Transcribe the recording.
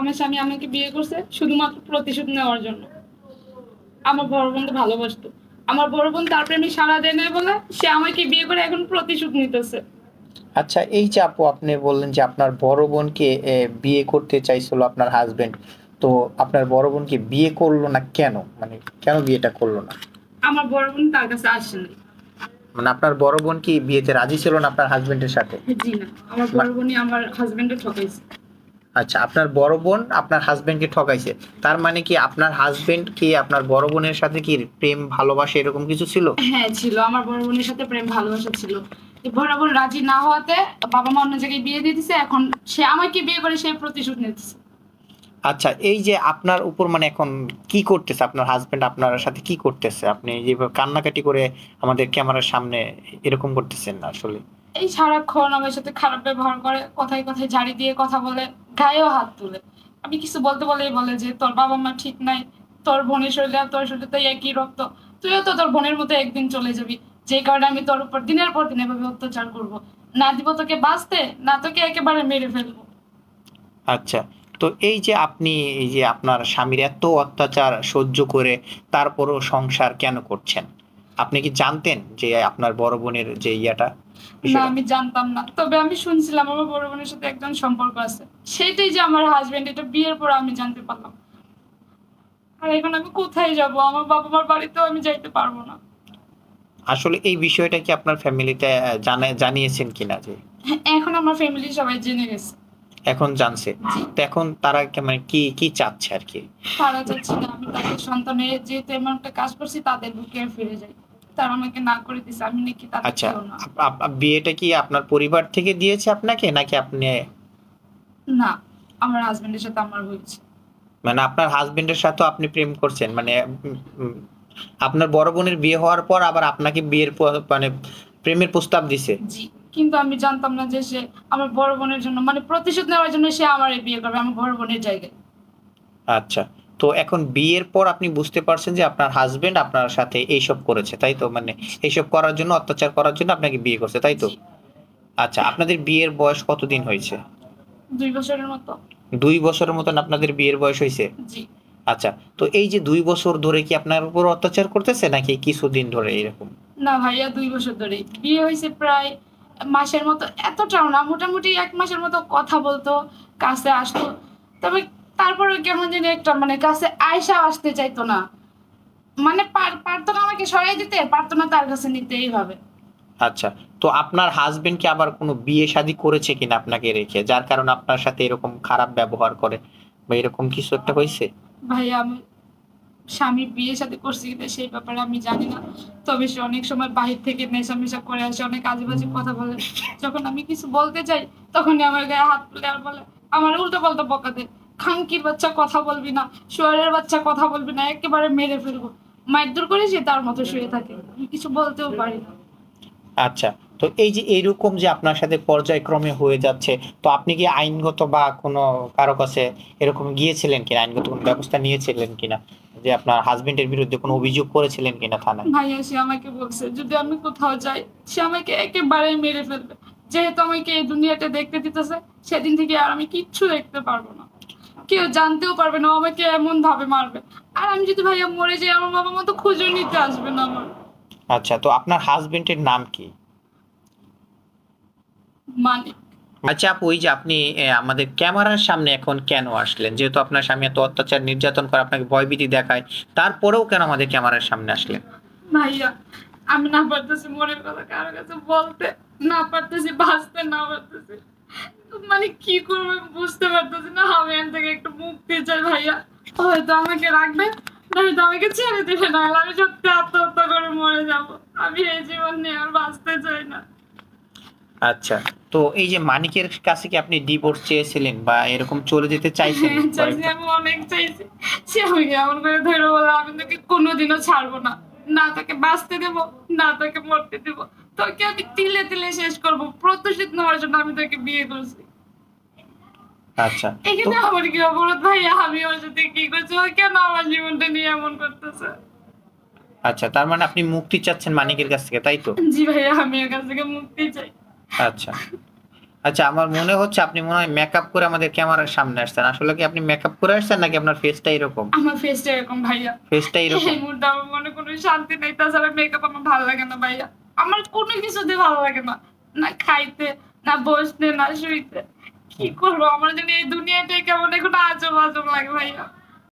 আমার স্বামী আমাকে বিয়ে করছে শুধুমাত্র প্রতিশোধ নেওয়ার জন্য। আমার বড় বোনকে ভালোবাসতো। আমার বড় বোন তার প্রেমে সাড়া দেয় নাই বলে সে আমাকে বিয়ে করে এখন প্রতিশোধ নিতেছে। আচ্ছা, এই যে আপু আপনি বললেন যে আপনার বড় বোনকে বিয়ে করতে চাইছিল আপনার হাজবেন্ড। তো আপনার বড় বোনকে বিয়ে করলো না কেন? মানে কেন বিয়েটা করলো না? আমার বড় বোন তার কাছে আসেনি। মানে আপনার বড় বোন কি বিয়েতে রাজি ছিল না আপনার হাজবেন্ডের সাথে? জি না, আমার বড় বোনই আমার হাজবেন্ডে ঠকাইছে। আচ্ছা, আপনার বড় বোন আপনার হাজবেন্ডকে ঠকাইছে। তার মানে কি আপনার হাজবেন্ড কি আপনার বড় বোনের সাথে কি প্রেম ভালোবাসা এরকম কিছু ছিল? হ্যাঁ ছিল, আমার বড় বোনের সাথে প্রেম ভালোবাসা ছিল। বড় বোন রাজি না হওয়াতে বাবা মা অন্য জায়গায় বিয়ে দিয়ে দিছে, এখন সে আমাকে বিয়ে করে সেই প্রতিশোধ নিতেছে। আচ্ছা, এই যে আপনার উপর মানে এখন কি করতেছে আপনার হাজবেন্ড আপনার সাথে কি করতেছে? আপনি যেভাবে কান্নাকাটি করে আমাদের ক্যামেরার সামনে এরকম করতেছেন না আসলে। এই সারাক্ষণ আমার সাথে খারাপ ব্যবহার করে, কথায় কথায় ঝাড়ি দিয়ে কথা বলে, গায়েও হাত তুলে। আমি কিছু বলতে বলেই বলে যে তোর বাবা মা ঠিক নাই, তোর বোনের শরীরে আর তোর শরীরে তো একই রক্ত, তুইও তো তোর বোনের মতো একদিন চলে যাবি, যে কারণে আমি তোর উপর দিনের পর দিন এভাবে অত্যাচার করব, না দিব তোকে বাঁচতে, না তোকে একেবারে মেরে ফেলবো। আচ্ছা, তো এই যে আপনি এই যে আপনার স্বামীর এত অত্যাচার সহ্য করে তারপরও সংসার কেন করছেন? আপনি কি জানতেন যে আপনার বড় বোনের যে না, বিষয়টা? আমি জানতাম না, তবে আমি শুনছিলাম আমার বড় বোনের সাথে একজন সম্পর্ক আছে, সেটাই যে আমার হাজবেন্ড, এটা বিয়ের পর আমি জানতে পারলাম। আর এখন আমি কোথায় যাব? আমার বাবা মার বাড়িতেও আমি যাইতে পারবো না। আসলে এই বিষয়টা কি আপনার ফ্যামিলিতে জানিয়েছেন কিনা যে? এখন আমার ফ্যামিলি সবাই জেনে গেছে। এখন জানছে। জি। তো এখন তারা মানে কি কি চাচ্ছে আর কি? তারা চাচ্ছে না আমি তাদের সন্তানের যেহেতু এমন একটা কাজ করছি তাদের বুকে আর ফিরে যাই। তারা আমাকে না করে দিছে, আমি নাকি তাদের আচ্ছা, কেউ না। বিয়েটা কি আপনার পরিবার থেকে দিয়েছে আপনাকে নাকি আপনি? না, আমার হাজবেন্ডের সাথে আমার হয়েছে। মানে আপনার হাজবেন্ডের সাথে আপনি প্রেম করছেন মানে উম, আপনার বড় বোনের বিয়ে হওয়ার পর আবার আপনাকে বিয়ের মানে প্রেমের প্রস্তাব দিছে? জি, কিন্তু আমি জানতাম না যে সে আমার বড় বোনের জন্য, মানে প্রতিশোধ নেওয়ার জন্য সে আমার বিয়ে করবে আমার বড় বোনের জায়গায়। আচ্ছা, তো এখন বিয়ের পর আপনি বুঝতে পারছেন যে আপনার হাজবেন্ড আপনার সাথে এইসব করেছে তাই তো? মানে এইসব করার জন্য অত্যাচার করার জন্য আপনাকে বিয়ে করছে তাই তো? জি। আচ্ছা, আপনাদের বিয়ের বয়স কতদিন হয়েছে? 2 বছরের মতো। 2 বছরের মতন আপনাদের বিয়ের বয়স হয়েছে? জি। আচ্ছা, তো এই যে 2 বছর ধরে কি আপনার উপর অত্যাচার করতেছে নাকি কিছুদিন ধরে এরকম? না ভাইয়া, 2 বছর ধরেই বিয়ে হয়েছে, প্রায় মাসের মতো, এতটাও না, মোটামুটি 1 মাসের মতো কথা বলতো, কাছে আসতো, তবে তারপরে কেমন জানি একটা, মানে কাছে আয়সা আসতে চাইতো না, মানে পারতো না আমাকে সরাই দিতে, পারতো না তার কাছে নিতে, এইভাবে। আচ্ছা, তো আপনার হাজবেন্ড কি আবার কোনো বিয়ে শাদী করেছে কিনা আপনাকে রেখে যার কারণে আপনার সাথে এরকম খারাপ ব্যবহার করে বা এরকম কিছু একটা হয়েছে? ভাইয়া আমি স্বামী বিয়ে সাথে করছি কিনা সেই ব্যাপারে আমি জানি না, তবে সে অনেক সময় বাহির থেকে নেশা মেশা করে আসে, অনেক আজে বাজে কথা বলে, যখন আমি কিছু বলতে চাই তখনই আমার গায়ে হাত তুলে আর বলে, আমার উল্টো পাল্টা বকা দেয়, খাঙ্কির বাচ্চা কথা বলবি না, শুয়ারের বাচ্চা কথা বলবি না, একেবারে মেরে ফেলবো। মারধর করে সে তার মতো শুয়ে থাকে, আমি কিছু বলতেও পারি না। আচ্ছা, তো এই যে এইরকম যে আপনার সাথে পর্যায়ক্রমে হয়ে যাচ্ছে, তো আপনি কি আইনগত বা কোনো কারো কাছে এরকম গিয়েছিলেন কিনা, আইনগত কোনো ব্যবস্থা নিয়েছিলেন কিনা, যে আপনার হাজবেন্ডের বিরুদ্ধে কোনো অভিযোগ করেছিলেন কিনা থানায়? ভাইয়া সে আমাকে বলছে যদি আমি কোথাও যাই সে আমাকে একেবারেই মেরে ফেলবে, যেহেতু আমাকে এই দুনিয়াটা দেখতে দিতেছে, সেদিন থেকে আর আমি কিচ্ছু দেখতে পারবো না, কেউ জানতেও পারবে না, ও আমাকে এমন ভাবে মারবে। আর আমি যদি ভাইয়া মরে যাই আমার বাবা মা তো খুঁজে নিতে আসবে না আমার। আচ্ছা, তো আপনার হাজবেন্ডের নাম কি? মানে আচ্ছা আপু, ওই যে আপনি আমাদের ক্যামেরার সামনে এখন কেন আসলেন? যেহেতু আপনার স্বামী এত অত্যাচার নির্যাতন করে আপনাকে ভয়ভীতি দেখায়, তারপরেও কেন আমাদের ক্যামেরার সামনে আসলেন? ভাইয়া আমি না পারতেছি মনের কথা কারো কাছে বলতে, না পারতেছি বাঁচতে, না পারতেছি, মানে কি করবো আমি বুঝতে পারতেছি না, আমি এখান থেকে একটু মুক্তি চাই ভাইয়া, হয়তো আমাকে রাখবে, নয়তো আমাকে ছেড়ে দিবে, না আমি সত্যি আত্মহত্যা করে মরে যাব, আমি এই জীবন নিয়ে আর বাঁচতে চাই না। আচ্ছা, তো এই যে মানিকের কাছে কি আপনি ডিভোর্স চেয়েছিলেন বা এরকম চলে যেতে চাইছেন হ্যাঁ চাইছি, কয়েকটা? আমি অনেক চাইছি, সে আমাকে এমন করে ধরে বলে আমি তোকে কোনোদিনও ছাড়বো না, না তোকে বাঁচতে দেবো, না তোকে মরতে দেবো, তোকে আমি তিলে তিলে শেষ করবো, প্রতিশোধ নেওয়ার জন্য আমি তোকে বিয়ে করছি। আচ্ছা, তো এখানে আমার কি অপরাধ ভাইয়া? আমি ওর সাথে কি করছি? ও কেন আমার জীবনটা নিয়ে এমন করতেছে? আচ্ছা, তার মানে আপনি মুক্তি চাচ্ছেন মানিকের কাছ থেকে তাই তো? জি ভাইয়া, আমি ওর কাছ থেকে মুক্তি চাই। আচ্ছা, আচ্ছা, আমার মনে হচ্ছে আপনি মনে হয় মেকআপ করে আমাদের ক্যামেরার সামনে আসছেন। আসলে কি আপনি মেকআপ করে আসছেন নাকি আপনার ফেসটা এরকম? আমার ফেসটা এরকম ভাইয়া। ফেসটা এরকম? এই মুহূর্তে আমার মনে কোনো শান্তি নেই, তাছাড়া মেকআপ আমার ভালো লাগে না ভাইয়া। আমার কোনো কিছুতে ভালো লাগে না, না খাইতে, না বসতে, না শুইতে। কি করবো, আমার জন্য এই দুনিয়াটাই কেমন এখন আজব আজব লাগে ভাইয়া।